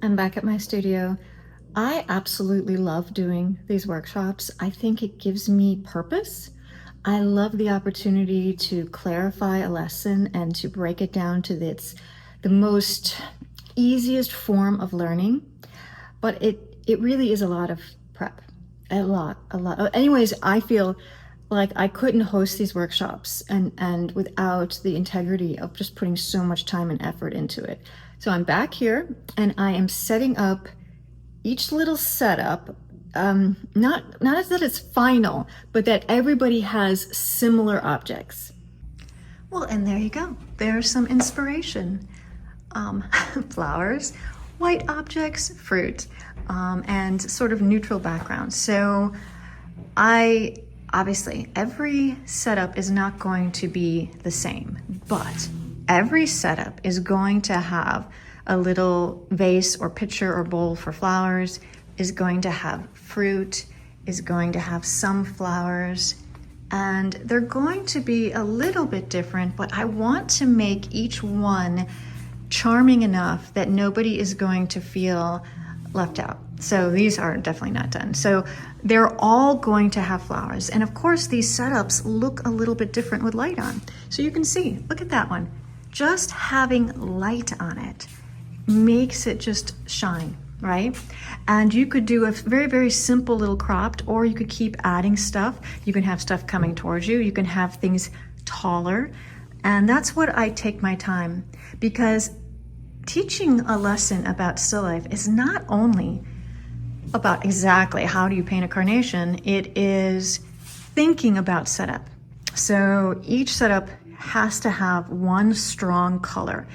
I'm back at my studio. I absolutely love doing these workshops. I think it gives me purpose. I love the opportunity to clarify a lesson and to break it down to the most easiest form of learning. But it really is a lot of prep. A lot. Anyways, I feel like I couldn't host these workshops and without the integrity of just putting so much time and effort into it. So I'm back here and I am setting up each little setup, not as that it's final, but that everybody has similar objects. Well, and there you go. There's some inspiration. Flowers, white objects, fruit, and sort of neutral background. So obviously, every setup is not going to be the same, but every setup is going to have a little vase or pitcher or bowl for flowers, is going to have fruit, is going to have some flowers, and they're going to be a little bit different, but I want to make each one charming enough that nobody is going to feel left out. So these are definitely not done. So they're all going to have flowers. And of course, these setups look a little bit different with light on. So you can see, look at that one. Just having light on it makes it just shine, right? And you could do a very, very simple little cropped, or you could keep adding stuff. You can have stuff coming towards you. You can have things taller. And that's what I take my time, because teaching a lesson about still life is not only about exactly how do you paint a carnation, it is thinking about setup. So each setup has to have one strong color.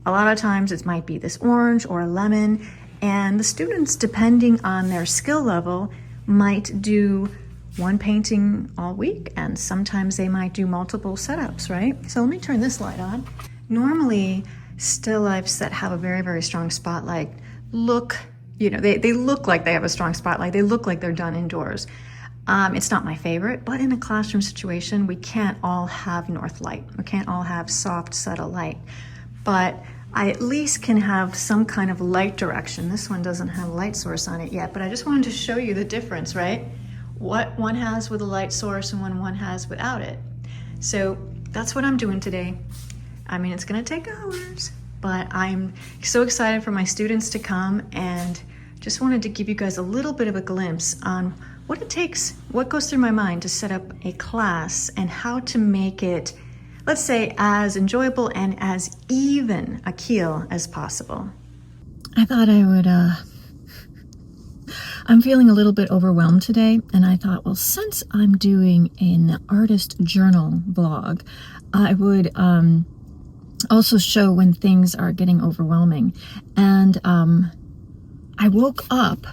A lot of times it might be this orange or a lemon, and the students, depending on their skill level, might do one painting all week, and sometimes they might do multiple setups, right? So let me turn this light on. Normally, still lifes that have a very, very strong spotlight look, they look like they have a strong spotlight. They look like they're done indoors. It's not my favorite, but in a classroom situation, we can't all have north light. We can't all have soft, subtle light. But I at least can have some kind of light direction. This one doesn't have a light source on it yet, but I just wanted to show you the difference, right? What one has with a light source and what one has without it. So that's what I'm doing today. I mean, it's gonna take hours, but I'm so excited for my students to come, and just wanted to give you guys a little bit of a glimpse on what it takes, what goes through my mind to set up a class and how to make it, let's say, as enjoyable and as even a keel as possible. I thought I would, I'm feeling a little bit overwhelmed today, and I thought, well, since I'm doing an artist journal vlog, I would also show when things are getting overwhelming. And I woke up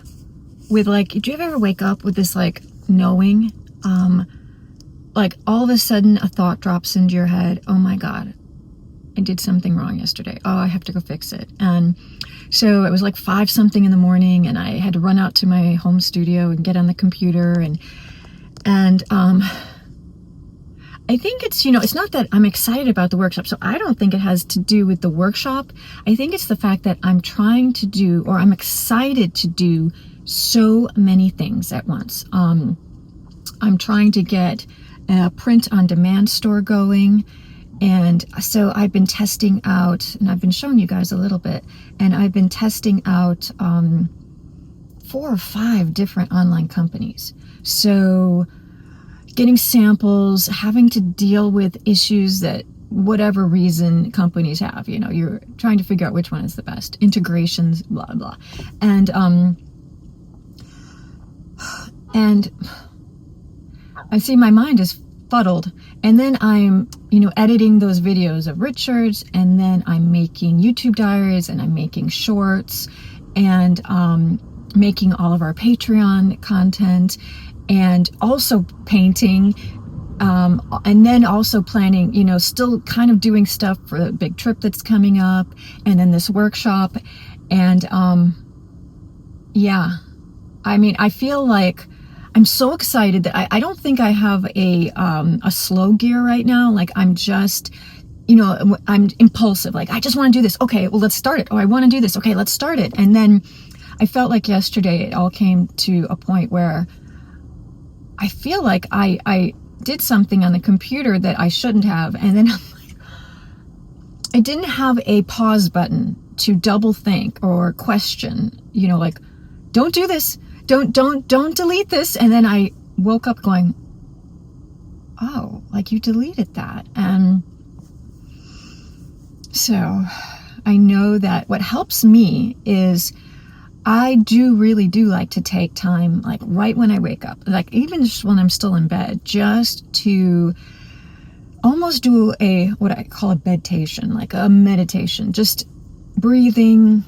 with do you ever wake up with this knowing, all of a sudden a thought drops into your head, oh my God, I did something wrong yesterday. Oh, I have to go fix it. And so it was 5 something in the morning, and I had to run out to my home studio and get on the computer, and I think it's, it's not that I'm excited about the workshop. So I don't think it has to do with the workshop. I think it's the fact that I'm trying to do, or I'm excited to do so many things at once. I'm trying to get a print on demand store going. And so I've been testing out, and I've been showing you guys a little bit, and I've been testing out 4 or 5 different online companies. So getting samples, having to deal with issues that whatever reason companies have, you're trying to figure out which one is the best, integrations, blah, blah. And I see my mind is fuddled. And then I'm, editing those videos of Richard's, and then I'm making YouTube diaries, and I'm making shorts, and making all of our Patreon content, and also painting, and then also planning, still kind of doing stuff for the big trip that's coming up, and then this workshop. And yeah, I mean, I feel like I'm so excited that I don't think I have a slow gear right now. I'm just I'm impulsive. Like, I just want to do this. Okay, well, let's start it. Oh, I want to do this. Okay, let's start it. And then I felt like yesterday it all came to a point where I feel like I did something on the computer that I shouldn't have. And then I didn't have a pause button to double think or question, like, don't do this. Don't delete this. And then I woke up going, oh, like, you deleted that. And so I know that what helps me is I really do like to take time, like right when I wake up, like even just when I'm still in bed, just to almost do what I call a bedtation, like a meditation, just breathing,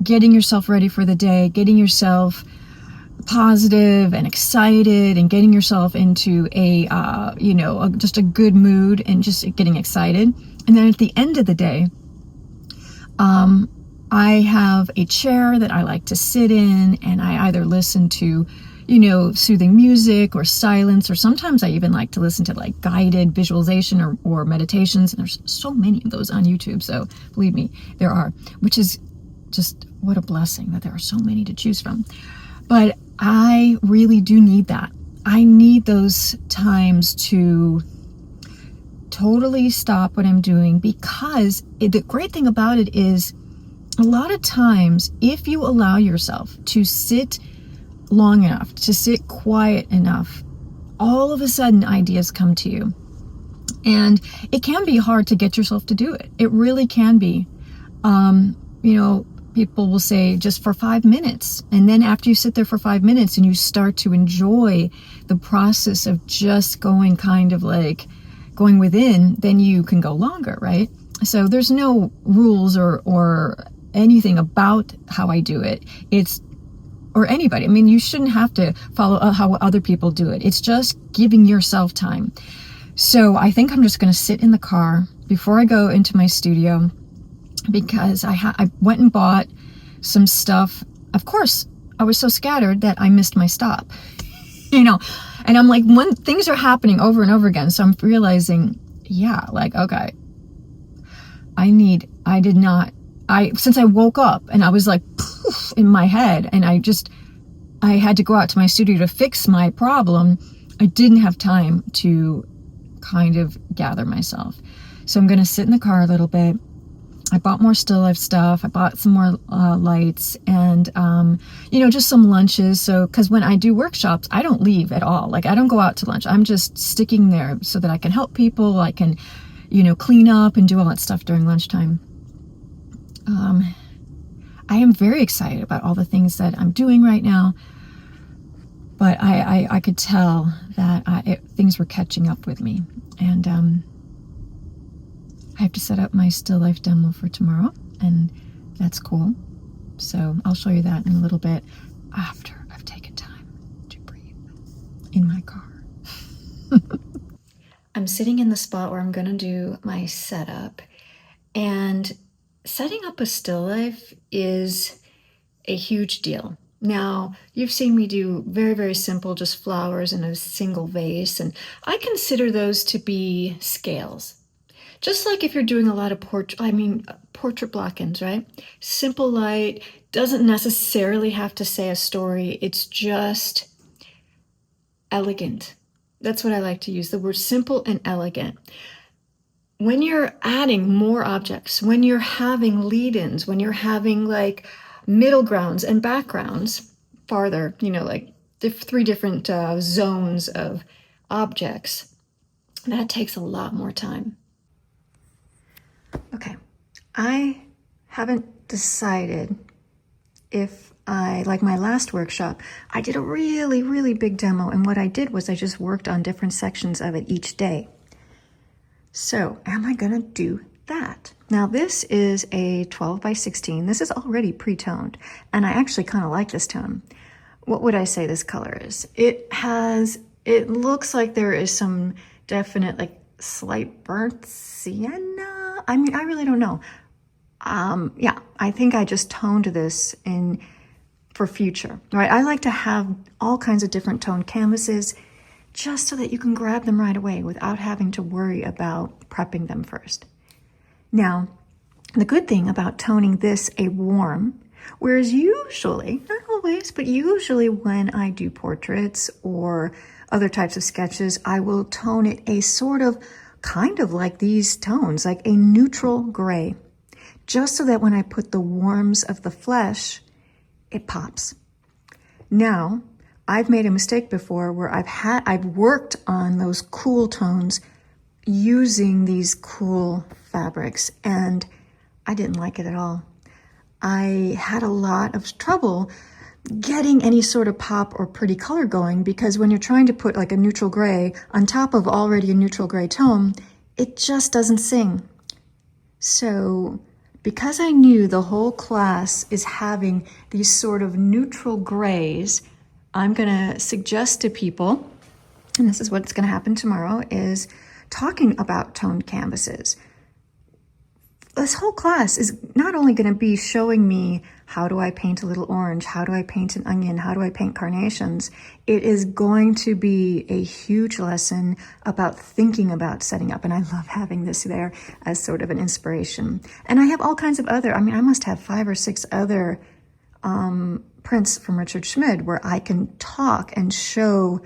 getting yourself ready for the day, getting yourself positive and excited, and getting yourself into just a good mood, and just getting excited. And then at the end of the day, I have a chair that I like to sit in, and I either listen to, soothing music or silence, or sometimes I even like to listen to like guided visualization or meditations. And there's so many of those on YouTube. So believe me, there are, which is just what a blessing that there are so many to choose from. But I really do need that. I need those times to totally stop what I'm doing, because the great thing about it is a lot of times, if you allow yourself to sit long enough, to sit quiet enough, all of a sudden ideas come to you. And it can be hard to get yourself to do it. It really can be. People will say just for 5 minutes. And then after you sit there for 5 minutes and you start to enjoy the process of just going within, then you can go longer, right? So there's no rules or anything about how I do it. Or anybody. I mean, you shouldn't have to follow how other people do it. It's just giving yourself time. So I think I'm just going to sit in the car before I go into my studio, because I went and bought some stuff. Of course, I was so scattered that I missed my stop, and I'm like, when things are happening over and over again. So I'm realizing, okay, since I woke up and I was like, poof, in my head, and I had to go out to my studio to fix my problem. I didn't have time to kind of gather myself. So I'm going to sit in the car a little bit. I bought more still life stuff. I bought some more lights and, just some lunches. So, because when I do workshops, I don't leave at all. Like, I don't go out to lunch. I'm just sticking there so that I can help people. I can, clean up and do all that stuff during lunchtime. I am very excited about all the things that I'm doing right now, but I could tell that things were catching up with me, and I have to set up my still life demo for tomorrow, and that's cool. So I'll show you that in a little bit after I've taken time to breathe in my car. I'm sitting in the spot where I'm going to do my setup, and setting up a still life is a huge deal. Now, you've seen me do very, very simple, just flowers in a single vase, and I consider those to be scales. Just like if you're doing a lot of portrait block-ins, right? Simple light, doesn't necessarily have to say a story. It's just elegant. That's what I like to use, the word simple and elegant. When you're adding more objects, when you're having lead-ins, when you're having like middle grounds and backgrounds farther, like the 3 different zones of objects, that takes a lot more time. Okay, I haven't decided if like my last workshop, I did a really, really big demo, and what I did was I just worked on different sections of it each day. So am I gonna do that? Now this is a 12 by 16. This is already pre-toned, and I actually kind of like this tone. What would I say this color is? It looks like there is some definite like slight burnt sienna. I mean, I really don't know. Yeah, I think I just toned this in for future, right? I like to have all kinds of different toned canvases just so that you can grab them right away without having to worry about prepping them first. Now, the good thing about toning this a warm, whereas usually, not always, but usually when I do portraits or other types of sketches, I will tone it a sort of kind of like these tones, like a neutral gray, just so that when I put the warms of the flesh, it pops. Now, I've made a mistake before where I've worked on those cool tones using these cool fabrics, and I didn't like it at all. I had a lot of trouble getting any sort of pop or pretty color going, because when you're trying to put like a neutral gray on top of already a neutral gray tone, it just doesn't sing. So because I knew the whole class is having these sort of neutral grays, I'm gonna suggest to people, and this is what's gonna happen tomorrow, is talking about toned canvases. This whole class is not only going to be showing me how do I paint a little orange, how do I paint an onion, how do I paint carnations. It is going to be a huge lesson about thinking about setting up, and I love having this there as sort of an inspiration. And I have all kinds of other, I must have 5 or 6 other prints from Richard Schmid where I can talk and show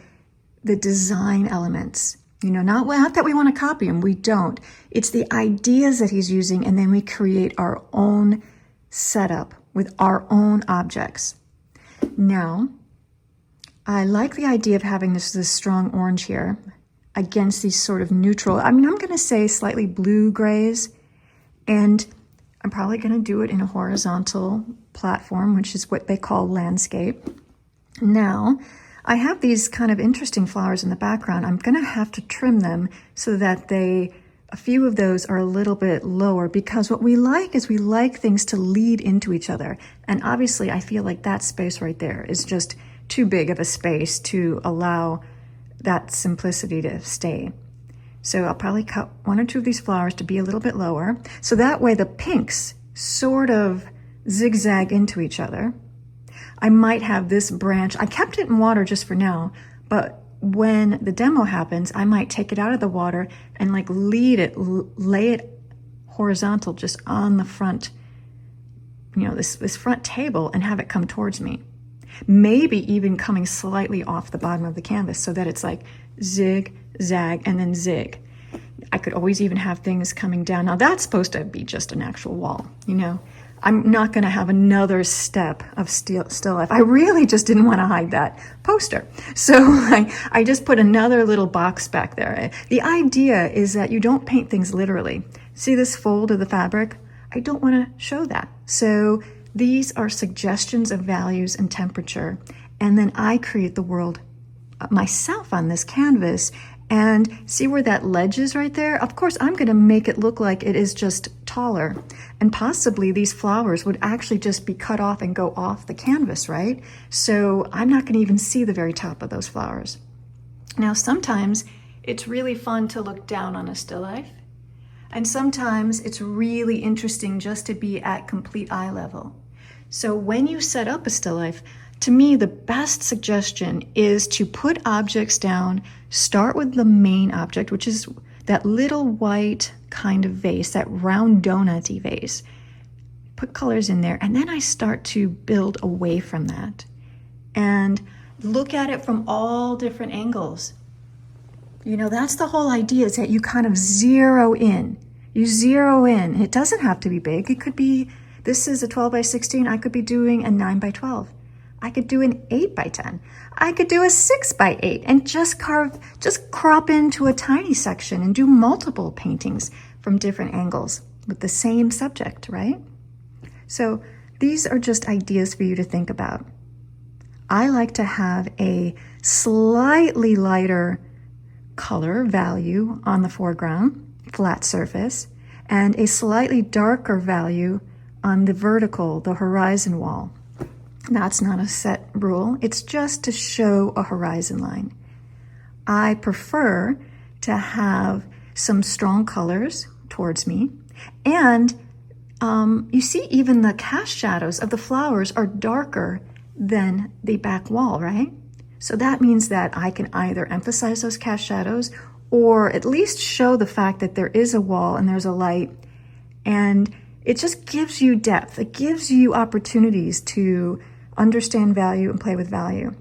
the design elements. Not that we want to copy him, we don't. It's the ideas that he's using, and then we create our own setup with our own objects. Now, I like the idea of having this strong orange here against these sort of neutral, I'm going to say slightly blue grays, and I'm probably going to do it in a horizontal platform, which is what they call landscape. Now, I have these kind of interesting flowers in the background. I'm going to have to trim them so that a few of those are a little bit lower, because what we like is we like things to lead into each other. And obviously I feel like that space right there is just too big of a space to allow that simplicity to stay. So I'll probably cut 1 or 2 of these flowers to be a little bit lower. So that way the pinks sort of zigzag into each other. I might have this branch, I kept it in water just for now, but when the demo happens, I might take it out of the water and like lay it horizontal just on the front, this front table, and have it come towards me. Maybe even coming slightly off the bottom of the canvas so that it's like zig, zag, and then zig. I could always even have things coming down. Now that's supposed to be just an actual wall, I'm not going to have another step of still life. I really just didn't want to hide that poster. So I just put another little box back there. The idea is that you don't paint things literally. See this fold of the fabric? I don't want to show that. So these are suggestions of values and temperature. And then I create the world myself on this canvas. And see where that ledge is right there? Of course, I'm going to make it look like it is just taller. And possibly these flowers would actually just be cut off and go off the canvas, right? So I'm not going to even see the very top of those flowers. Now, sometimes it's really fun to look down on a still life. And sometimes it's really interesting just to be at complete eye level. So when you set up a still life, to me, the best suggestion is to put objects down, start with the main object, which is that little white kind of vase, that round donut-y vase. Put colors in there, and then I start to build away from that and look at it from all different angles. That's the whole idea, is that you kind of zero in. You zero in. It doesn't have to be big. It could be, this is a 12 by 16. I could be doing a 9 by 12. I could do an 8 by 10. I could do a 6 by 8 and just crop into a tiny section and do multiple paintings from different angles with the same subject, right? So these are just ideas for you to think about. I like to have a slightly lighter color value on the foreground, flat surface, and a slightly darker value on the vertical, the horizon wall. That's not a set rule. It's just to show a horizon line. I prefer to have some strong colors towards me. And you see, even the cast shadows of the flowers are darker than the back wall, right? So that means that I can either emphasize those cast shadows or at least show the fact that there is a wall and there's a light, And it just gives you depth. It gives you opportunities to understand value and play with value.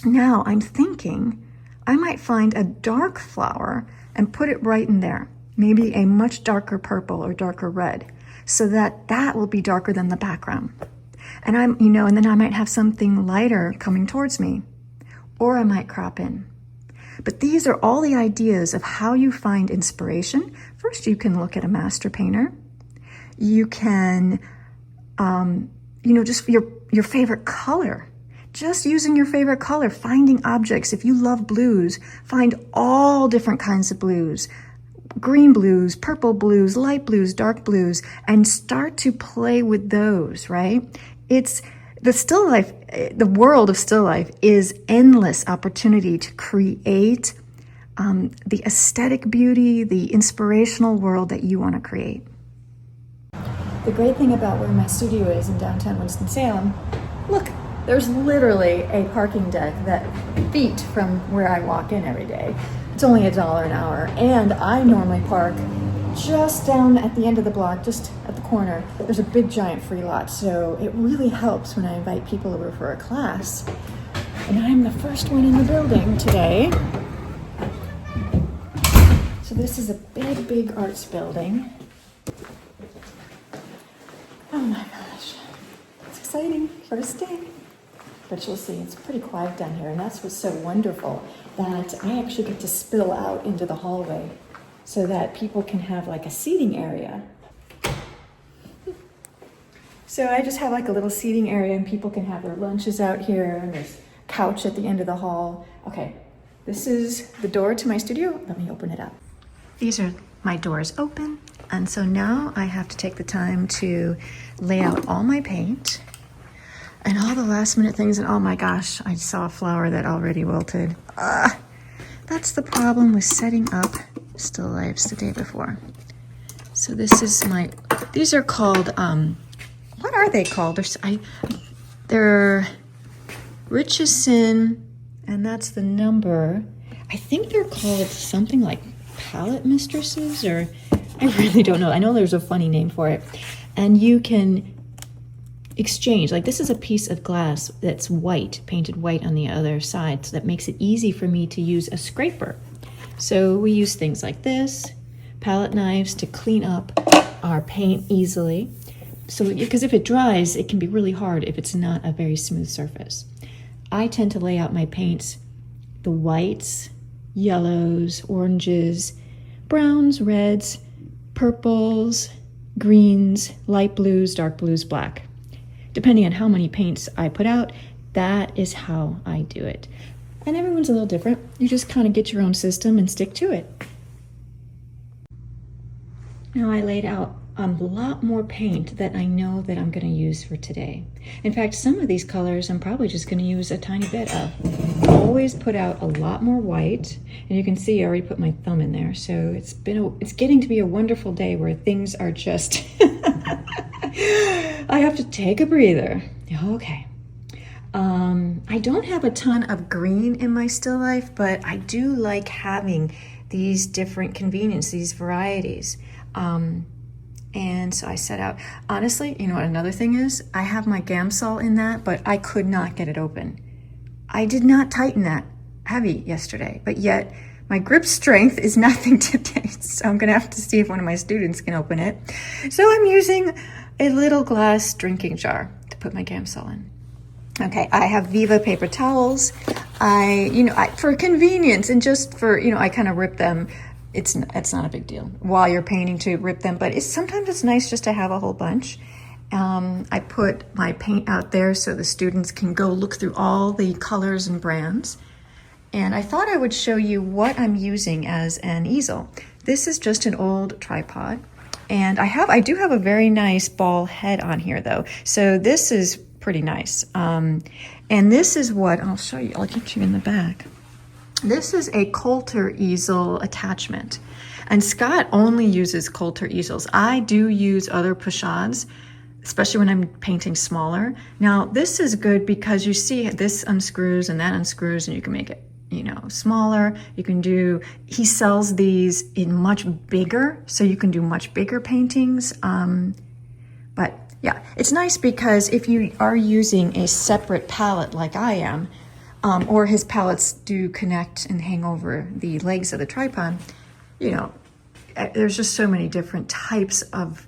Now I'm thinking I might find a dark flower and put it right in there. Maybe a much darker purple or darker red, so that that will be darker than the background. And and then I might have something lighter coming towards me, or I might crop in. But these are all the ideas of how you find inspiration. First, you can look at a master painter. You can, just your favorite color. Just using your favorite color, finding objects. If you love blues, find all different kinds of blues. Green blues, purple blues, light blues, dark blues, and start to play with those, right? It's the still life, the world of still life is endless opportunity to create the aesthetic beauty, the inspirational world that you want to create. The great thing about where my studio is in downtown Winston-Salem, look, there's literally a parking deck that feet from where I walk in every day. It's only $1 an hour, and I normally park just down at the end of the block, just at the corner. There's a big giant free lot, so it really helps when I invite people over for a class. And I'm the first one in the building today. So this is a big, big arts building. Oh my gosh, it's exciting, first day. But you'll see, it's pretty quiet down here, and that's what's so wonderful, that I actually get to spill out into the hallway so that people can have like a seating area. So I just have like a little seating area, and people can have their lunches out here, and there's a couch at the end of the hall. Okay, this is the door to my studio. Let me open it up. These are my doors open, and so now I have to take the time to lay out all my paint and all the last minute things. And oh my gosh, I saw a flower that already wilted. That's the problem with setting up still lifes the day before. So this is these are called, what are they called? They're Richardson, and that's the number. I think they're called something like palette mistresses, or I really don't know. I know there's a funny name for it. And you can exchange, like this is a piece of glass that's white, painted white on the other side, so that makes it easy for me to use a scraper. So we use things like this, palette knives, to clean up our paint easily. So, because if it dries, it can be really hard if it's not a very smooth surface. I tend to lay out my paints, the whites, yellows, oranges, browns, reds, purples, greens, light blues, dark blues, black. Depending on how many paints I put out, that is how I do it. And everyone's a little different. You just kind of get your own system and stick to it. Now I laid out a lot more paint that I know that I'm going to use for today. In fact, some of these colors I'm probably just going to use a tiny bit of. Always put out a lot more white, and you can see I already put my thumb in there. So it's getting to be a wonderful day where things are just I have to take a breather. Okay. I don't have a ton of green in my still life, but I do like having these different convenience, these varieties. And so I set out, honestly, you know what another thing is? I have my Gamsol in that, but I could not get it open. I did not tighten that heavy yesterday, but yet my grip strength is nothing today. So I'm gonna have to see if one of my students can open it. So I'm using a little glass drinking jar to put my Gamsol in. Okay, I have Viva paper towels. For convenience and just for, I kind of rip them. It's not a big deal while you're painting to rip them, but sometimes it's nice just to have a whole bunch. I put my paint out there so the students can go look through all the colors and brands. And I thought I would show you what I'm using as an easel. This is just an old tripod. And I do have a very nice ball head on here though. So this is pretty nice. And this is what, I'll show you, I'll get you in the back. This is a Coulter easel attachment. And Scott only uses Coulter easels. I do use other pochads, especially when I'm painting smaller. Now this is good because you see this unscrews and that unscrews, and you can make it, smaller. He sells these in much bigger, so you can do much bigger paintings. But yeah, it's nice because if you are using a separate palette like I am, or his palettes do connect and hang over the legs of the tripod, there's just so many different types of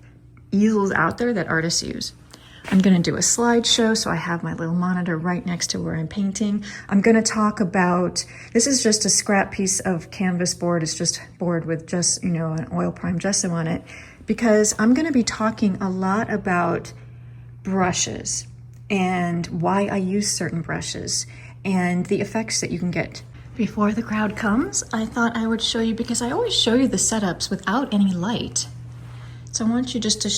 easels out there that artists use. I'm going to do a slideshow, so I have my little monitor right next to where I'm painting. I'm going to talk about, this is just a scrap piece of canvas board. It's just board with just, an oil prime gesso on it, because I'm going to be talking a lot about brushes and why I use certain brushes and the effects that you can get. Before the crowd comes, I thought I would show you, because I always show you the setups without any light. So I want you just to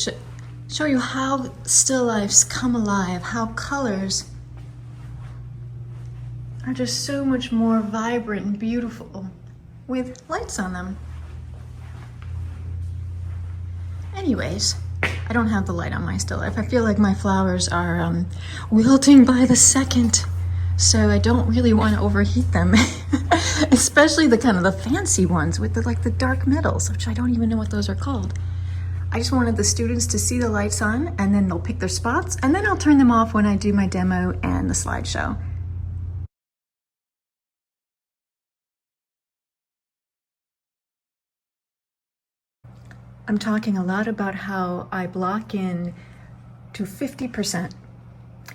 show you how still lifes come alive, how colors are just so much more vibrant and beautiful with lights on them. Anyways, I don't have the light on my still life. I feel like my flowers are wilting by the second, so I don't really want to overheat them. Especially the kind of the fancy ones with the dark metals, which I don't even know what those are called. I just wanted the students to see the lights on, and then they'll pick their spots, and then I'll turn them off when I do my demo and the slideshow. I'm talking a lot about how I block in to 50%.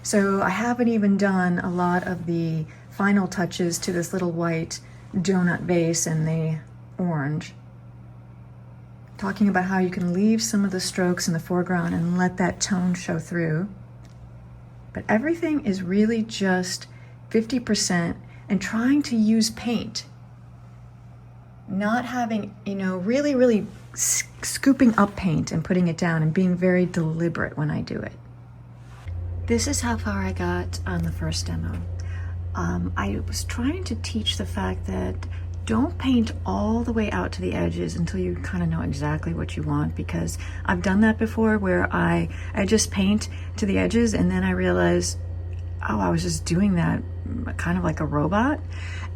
So I haven't even done a lot of the final touches to this little white donut vase and the orange. Talking about how you can leave some of the strokes in the foreground and let that tone show through. But everything is really just 50%, and trying to use paint. Not having, really scooping up paint and putting it down and being very deliberate when I do it. This is how far I got on the first demo. I was trying to teach the fact that don't paint all the way out to the edges until you kind of know exactly what you want, because I've done that before where I just paint to the edges and then I realize, oh, I was just doing that kind of like a robot.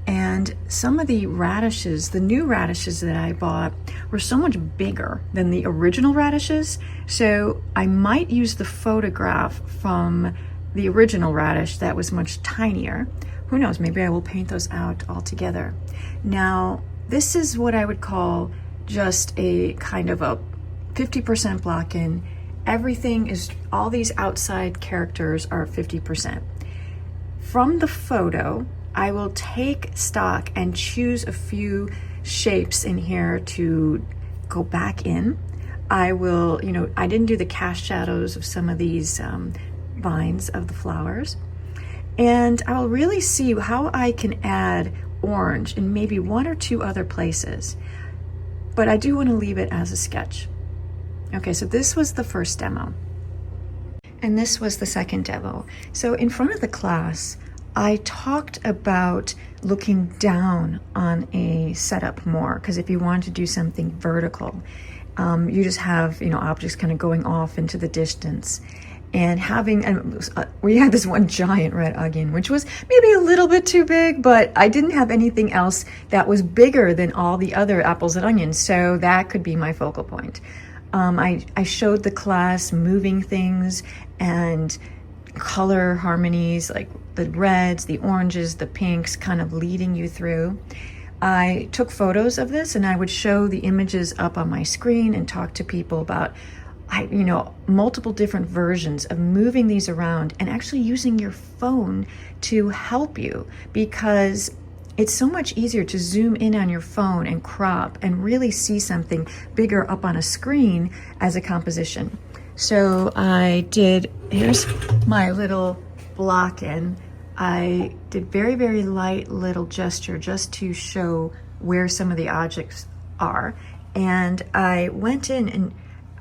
And some of the radishes, the new radishes that I bought, were so much bigger than the original radishes. So I might use the photograph from the original radish that was much tinier. Who knows, maybe I will paint those out altogether. Now, this is what I would call just a kind of a 50% block in. Everything is, all these outside characters are 50%. From the photo, I will take stock and choose a few shapes in here to go back in. I will, I didn't do the cast shadows of some of these vines of the flowers. And I will really see how I can add orange in maybe one or two other places. But I do want to leave it as a sketch. Okay, so this was the first demo. And this was the second demo. So in front of the class, I talked about looking down on a setup more, because if you want to do something vertical, you just have, objects kind of going off into the distance. And we had this one giant red onion, which was maybe a little bit too big, but I didn't have anything else that was bigger than all the other apples and onions, so that could be my focal point. I showed the class moving things and color harmonies, like the reds, the oranges, the pinks, kind of leading you through. I took photos of this and I would show the images up on my screen and talk to people about multiple different versions of moving these around and actually using your phone to help you, because it's so much easier to zoom in on your phone and crop and really see something bigger up on a screen as a composition. So here's my little block in. I did very, very light little gesture just to show where some of the objects are. And I went in and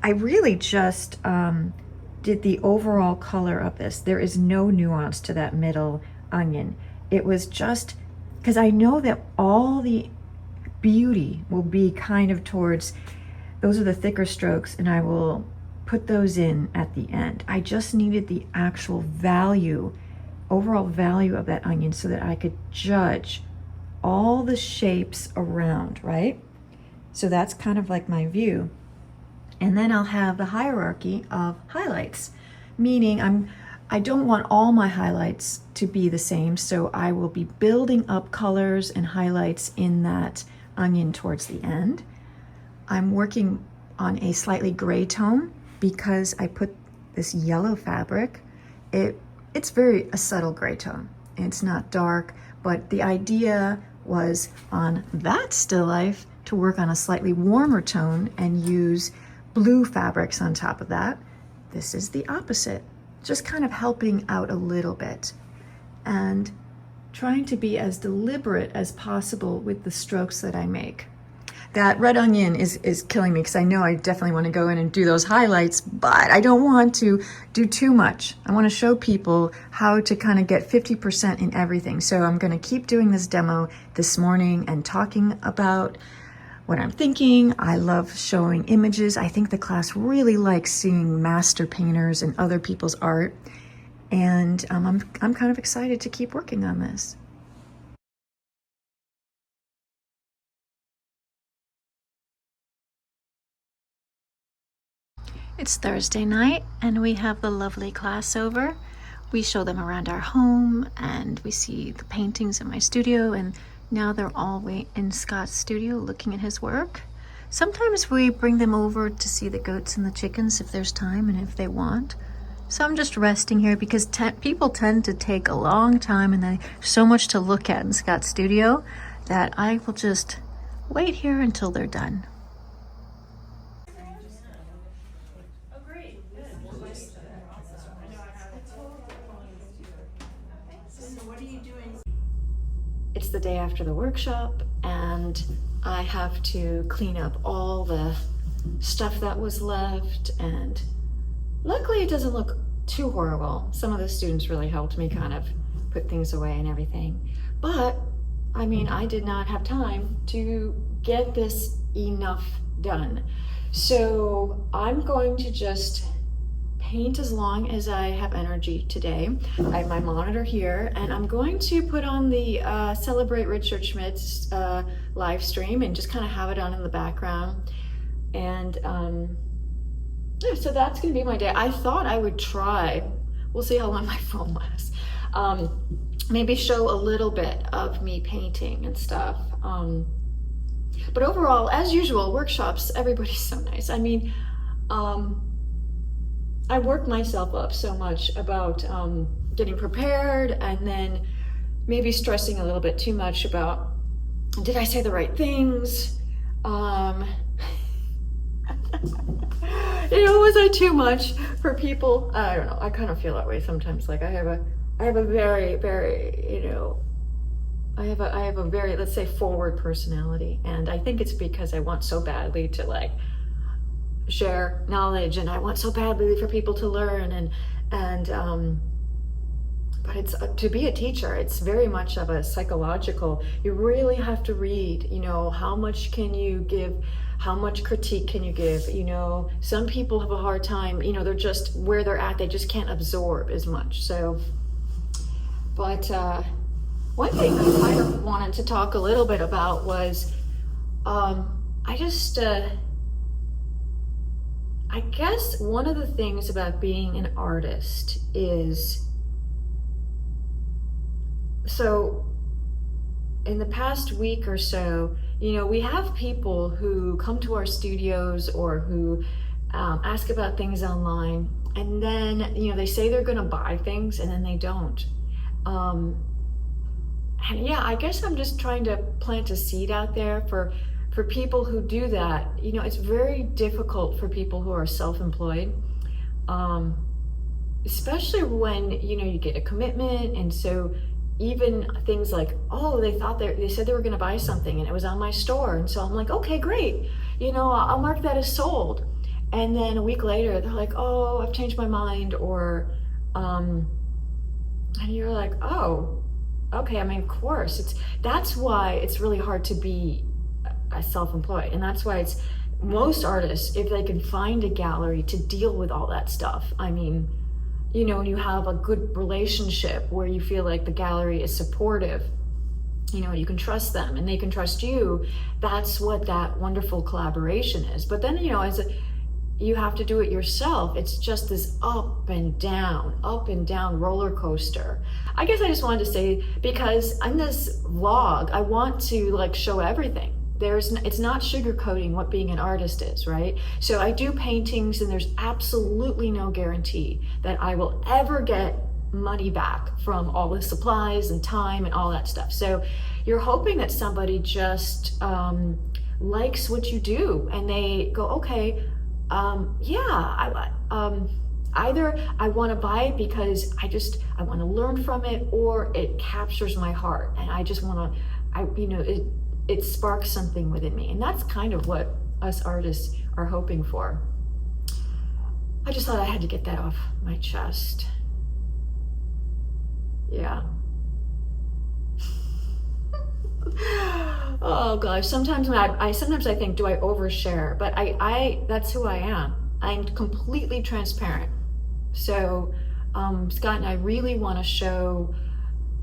I really just did the overall color of this. There is no nuance to that middle onion. It was just, because I know that all the beauty will be kind of towards, those are the thicker strokes, and I will put those in at the end. I just needed the actual value, overall value of that onion, so that I could judge all the shapes around, right? So that's kind of like my view. And then I'll have the hierarchy of highlights, meaning I don't want all my highlights to be the same, so I will be building up colors and highlights in that onion towards the end. I'm working on a slightly gray tone because I put this yellow fabric. It's very a subtle gray tone. It's not dark, but the idea was on that still life to work on a slightly warmer tone and use blue fabrics on top of that. This is the opposite, just kind of helping out a little bit and trying to be as deliberate as possible with the strokes that I make. That red onion is killing me because I know I definitely want to go in and do those highlights, but I don't want to do too much. I want to show people how to kind of get 50% in everything. So I'm going to keep doing this demo this morning and talking about what I'm thinking. I love showing images. I think the class really likes seeing master painters and other people's art. And I'm kind of excited to keep working on this. It's Thursday night and we have the lovely class over. We show them around our home and we see the paintings in my studio, and now they're all in Scott's studio looking at his work. Sometimes we bring them over to see the goats and the chickens if there's time and if they want. So I'm just resting here because people tend to take a long time and there's so much to look at in Scott's studio that I will just wait here until they're done. It's the day after the workshop and I have to clean up all the stuff that was left, and luckily it doesn't look too horrible. Some of the students really helped me kind of put things away and everything. But I mean, I did not have time to get this enough done. So I'm going to just paint as long as I have energy today. I have my monitor here and I'm going to put on the Celebrate Richard Schmidt's live stream and just kind of have it on in the background. And yeah, so that's gonna be my day. I thought I would try, we'll see how long my phone lasts, maybe show a little bit of me painting and stuff. But overall, as usual, workshops, everybody's so nice. I mean, I worked myself up so much about getting prepared and then maybe stressing a little bit too much about, did I say the right things? You know, was I too much for people? I don't know, I kind of feel that way sometimes. Like I have a very, very, you know, I have a very, let's say, forward personality. And I think it's because I want so badly to like share knowledge, and I want so badly for people to learn, but it's to be a teacher, it's very much of a psychological, you really have to read, you know, how much can you give, how much critique can you give, you know, some people have a hard time, you know, they're just where they're at, they just can't absorb as much. So, but one thing I kind of wanted to talk a little bit about was I guess one of the things about being an artist is, so in the past week or so, you know, we have people who come to our studios or who ask about things online, and then, you know, they say they're gonna buy things and then they don't. And yeah, I guess I'm just trying to plant a seed out there for people who do that. You know, it's very difficult for people who are self-employed, especially when, you know, you get a commitment. And so even things like, oh, they said they were going to buy something and it was on my store. And so I'm like, okay, great. You know, I'll mark that as sold. And then a week later, they're like, oh, I've changed my mind. Or, and you're like, oh, okay. I mean, of course, that's why it's really hard to be self-employed, and that's why it's most artists, if they can find a gallery to deal with all that stuff, I mean, you know, and you have a good relationship where you feel like the gallery is supportive you can trust them and they can trust you. That's what that wonderful collaboration is. But then, you have to do it yourself. It's just this up and down roller coaster. I guess I just wanted to say, because in this vlog, I want to show everything. It's not sugarcoating what being an artist is, right? So I do paintings, and there's absolutely no guarantee that I will ever get money back from all the supplies and time and all that stuff. So you're hoping that somebody just likes what you do, and they go, okay, either I want to buy it because I want to learn from it, or it captures my heart and I just want to, it sparks something within me. And that's kind of what us artists are hoping for. I just thought I had to get that off my chest. Yeah. Oh gosh, sometimes I think, do I overshare? But that's who I am. I'm completely transparent. So Scott and I really want to show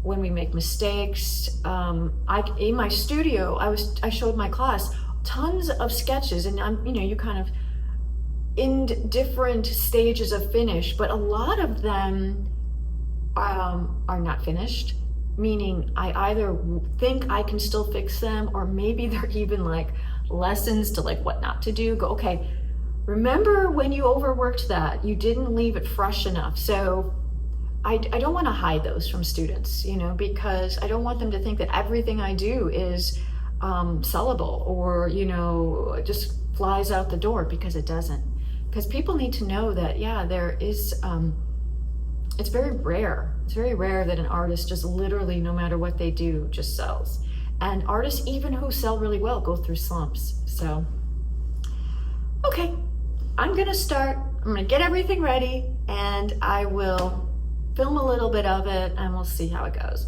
when we make mistakes. In my studio, I showed my class tons of sketches, and you kind of in different stages of finish, but a lot of them are not finished. Meaning I either think I can still fix them, or maybe they're even lessons to what not to do. Go, okay, remember when you overworked that, you didn't leave it fresh enough. So I don't want to hide those from students, because I don't want them to think that everything I do is sellable or, just flies out the door, because it doesn't. Because people need to know that, there is, it's very rare. It's very rare that an artist just literally, no matter what they do, just sells. And artists, even who sell really well, go through slumps. So, okay, I'm gonna start. I'm gonna get everything ready, and I will film a little bit of it, and we'll see how it goes.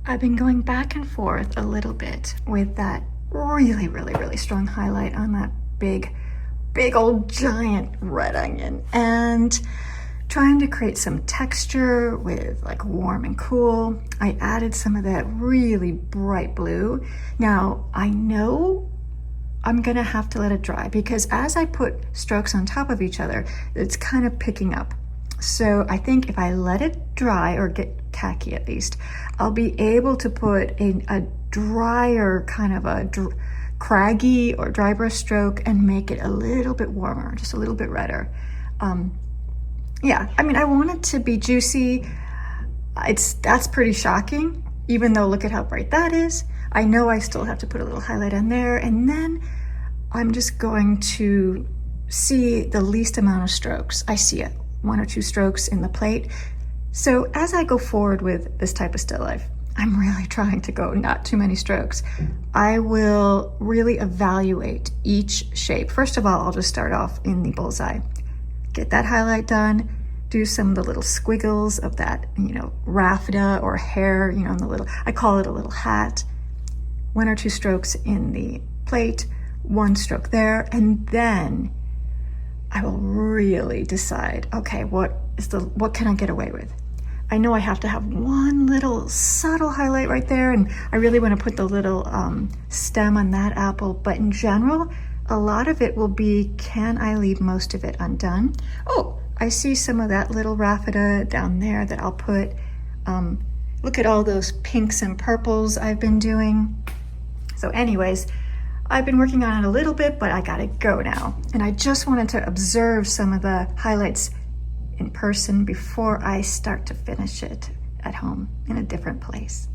I've been going back and forth a little bit with that really strong highlight on that big old giant red onion, and trying to create some texture with warm and cool. I added some of that really bright blue. Now I know I'm gonna have to let it dry, because as I put strokes on top of each other, it's kind of picking up. So I think if I let it dry, or get tacky at least, I'll be able to put a drier kind of a craggy or dry brush stroke and make it a little bit warmer, just a little bit redder. Yeah, I mean, I want it to be juicy. That's pretty shocking, even though look at how bright that is. I know I still have to put a little highlight on there, and then I'm just going to see the least amount of strokes. I see it, 1 or 2 strokes in the plate. So as I go forward with this type of still life, I'm really trying to go not too many strokes. I will really evaluate each shape. First of all, I'll just start off in the bullseye. Get that highlight done, do some of the little squiggles of that, raffia or hair, in the little, I call it a little hat. 1 or 2 strokes in the plate, 1 stroke there, and then I will really decide, okay, what can I get away with? I know I have to have one little subtle highlight right there, and I really want to put the little stem on that apple, but in general, a lot of it will be, can I leave most of it undone? Oh, I see some of that little raffia down there that I'll put. Look at all those pinks and purples I've been doing. So anyways, I've been working on it a little bit, but I gotta go now. And I just wanted to observe some of the highlights in person before I start to finish it at home in a different place.